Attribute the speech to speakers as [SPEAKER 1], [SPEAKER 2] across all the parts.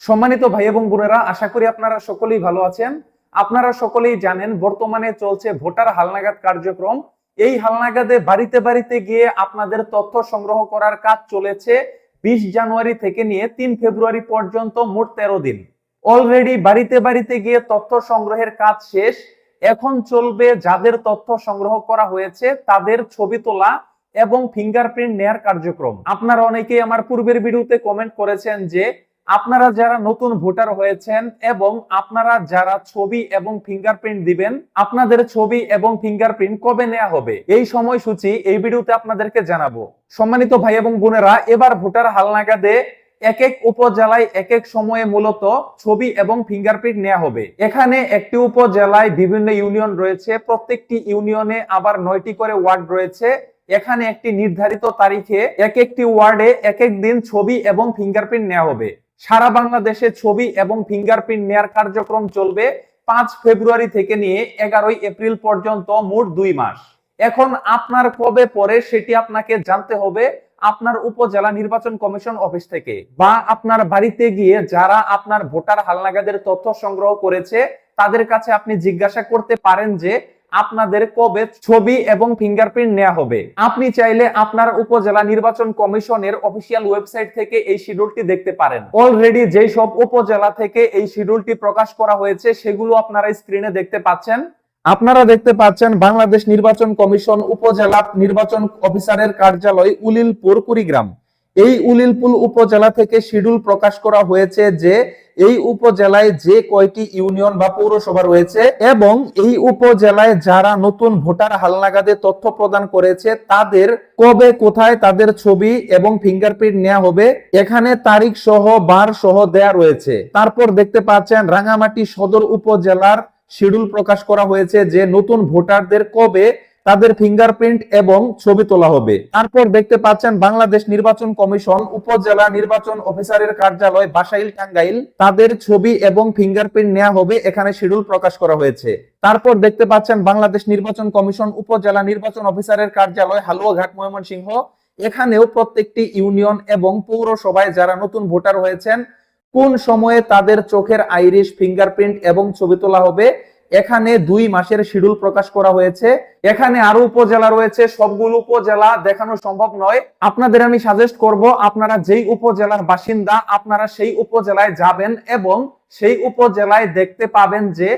[SPEAKER 1] সম্মানিত ভাই এবং বোনেরা, আশা করি আপনারা সকলেই ভালো আছেন। আপনারা সকলেই জানেন বর্তমানে চলছে ভোটার হালনাগাদ কার্যক্রম। এই হালনাগাদে বাড়িতে বাড়িতে গিয়ে আপনাদের তথ্য সংগ্রহ করার কাজ চলেছে 20 জানুয়ারি থেকে নিয়ে 3 ফেব্রুয়ারি পর্যন্ত মোট 13 দিন। অলরেডি বাড়িতে বাড়িতে গিয়ে তথ্য সংগ্রহের কাজ শেষ। এখন চলবে যাদের তথ্য সংগ্রহ করা হয়েছে তাদের ছবি তোলা এবং ফিঙ্গারপ্রিন্ট নেয়ার কার্যক্রম। আপনারা অনেকেই আমার পূর্বের ভিডিওতে কমেন্ট করেছেন যে আপনারা যারা নতুন ভোটার হয়েছেন এবং আপনারা যারা ছবি এবং ফিঙ্গারপ্রিন্ট দিবেন, আপনাদের ছবি এবং ফিঙ্গারপ্রিন্ট কবে নেওয়া হবে, এই সময়সূচি এই ভিডিওতে আপনাদেরকে জানাবো। সম্মানিত ভাই এবং বোনেরা, এবার ভোটার হালনাগাদে এক এক উপজেলায় এক এক সময়ে মূলত ছবি এবং ফিঙ্গারপ্রিন্ট নেওয়া হবে। এখানে একটি উপজেলায় বিভিন্ন ইউনিয়ন রয়েছে, প্রত্যেকটি ইউনিয়নে আবার 9টি করে ওয়ার্ড রয়েছে। এখানে একটি নির্ধারিত তারিখে এক একটি ওয়ার্ডে এক এক দিন ছবি এবং ফিঙ্গারপ্রিন্ট নেওয়া হবে। সারা বাংলাদেশে ছবি এবং ফিঙ্গারপ্রিন্ট নেয়ার কার্যক্রম চলবে 5 ফেব্রুয়ারি থেকে নিয়ে 11 এপ্রিল পর্যন্ত, মোট 2 মাস। এখন আপনার কবে পরে সেটি আপনাকে জানতে হবে আপনার উপজেলা নির্বাচন কমিশন অফিস থেকে, বা আপনার বাড়িতে গিয়ে যারা আপনার ভোটার হালনাগাদের তথ্য সংগ্রহ করেছে তাদের কাছে আপনি জিজ্ঞাসা করতে পারেন যে আপনাদের কবে ছবি এবং ফিঙ্গারপ্রিন্ট নেওয়া হবে। আপনি চাইলে আপনার উপজেলা নির্বাচন কমিশনের অফিসিয়াল ওয়েবসাইট থেকে এই শিডিউলটি দেখতে পারেন। অলরেডি যেই সব উপজেলা থেকে এই শিডিউলটি প্রকাশ করা হয়েছে সেগুলো আপনারা স্ক্রিনে দেখতে পাচ্ছেন। আপনারা দেখতে পাচ্ছেন বাংলাদেশ নির্বাচন কমিশন উপজেলা নির্বাচন অফিসারের কার্যালয় উলিলপুর, কুড়িগ্রাম। এই উলিলপুর উপজেলা থেকে শিডিউল প্রকাশ করা হয়েছে যে এই উপজেলায় যে কয়টি ইউনিয়ন বা পৌরসভা রয়েছে এবং এই উপজেলায় যারা নতুন ভোটার হালনাগাদে তথ্য প্রদান করেছে তাদের কবে কোথায় তাদের ছবি এবং ফিঙ্গারপ্রিন্ট নেওয়া হবে, এখানে তারিখ সহ বার সহ দেয়া রয়েছে। তারপর দেখতে পাচ্ছেন রাঙ্গামাটি সদর উপজেলার শিডিউল প্রকাশ করা হয়েছে যে নতুন ভোটারদের কবে তাদের ফিঙ্গারপ্রিন্ট এবং ছবি তোলা হবে। তারপর দেখতে পাচ্ছেন বাংলাদেশ নির্বাচন কমিশন উপজেলা নির্বাচন অফিসারের কার্যালয় বাসাইল, টাঙ্গাইল, তাদের ছবি এবং ফিঙ্গারপ্রিন্ট নেওয়া হবে, এখানে শিডিউল প্রকাশ করা হয়েছে। তারপর দেখতে পাচ্ছেন বাংলাদেশ নির্বাচন কমিশন উপজেলা নির্বাচন অফিসারের কার্যালয় হালুয়াঘাট, ময়মনসিংহ। এখানেও প্রত্যেকটি ইউনিয়ন এবং পৌরসভায় যারা নতুন ভোটার হয়েছেন কোন সময়ে তাদের চোখের আইরিশ, ফিঙ্গারপ্রিন্ট এবং ছবি তোলা হবে, এখানে 2 মাসের শিডিউল প্রকাশ করা হয়েছে। এখানে আরো উপজেলা রয়েছে, সবগুলো উপজেলা দেখানো সম্ভব নয়। আপনাদের আমি সাজেস্ট করব আপনারা যেই উপজেলার বাসিন্দা আপনারা সেই উপজেলায় যাবেন এবং সেই উপজেলায় দেখতে পাবেন যে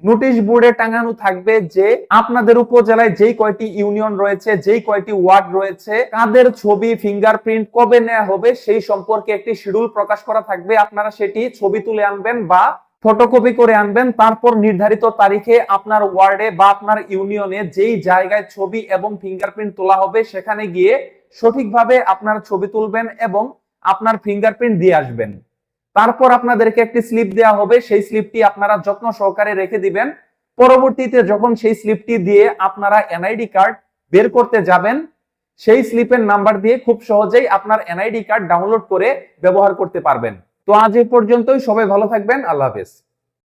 [SPEAKER 1] নোটিশ বোর্ডে টাঙানো থাকবে যে আপনাদের উপজেলায় যেই কয়টি ইউনিয়ন রয়েছে, যেই কয়টি ওয়ার্ড রয়েছে, কাদের ছবি ফিঙ্গারপ্রিন্ট কবে নেওয়া হবে সেই সম্পর্কে একটি শিডিউল প্রকাশ করা থাকবে। আপনারা সেটি ছবি তুলে আনবেন বা ফটোকপি করে আনবেন। তারপর নির্ধারিত তারিখে আপনার ওয়ার্ডে বা আপনার ইউনিয়নে যেই জায়গায় ছবি এবং ফিঙ্গারপ্রিন্ট তোলা হবে সেখানে গিয়ে সঠিকভাবে আপনার ছবি তুলবেন এবং আপনার ফিঙ্গারপ্রিন্ট দিয়ে আসবেন। তারপর আপনাদেরকে একটি স্লিপ দেওয়া হবে, সেই স্লিপটি আপনারা যত্ন সহকারে রেখে দিবেন। পরবর্তীতে যখন সেই স্লিপটি দিয়ে আপনারা এনআইডি কার্ড বের করতে যাবেন, সেই স্লিপের নাম্বার দিয়ে খুব সহজেই আপনার এনআইডি কার্ড ডাউনলোড করে ব্যবহার করতে পারবেন। তো আজ এই পর্যন্তই, সবাই ভালো থাকবেন, আল্লাহ হাফেজ।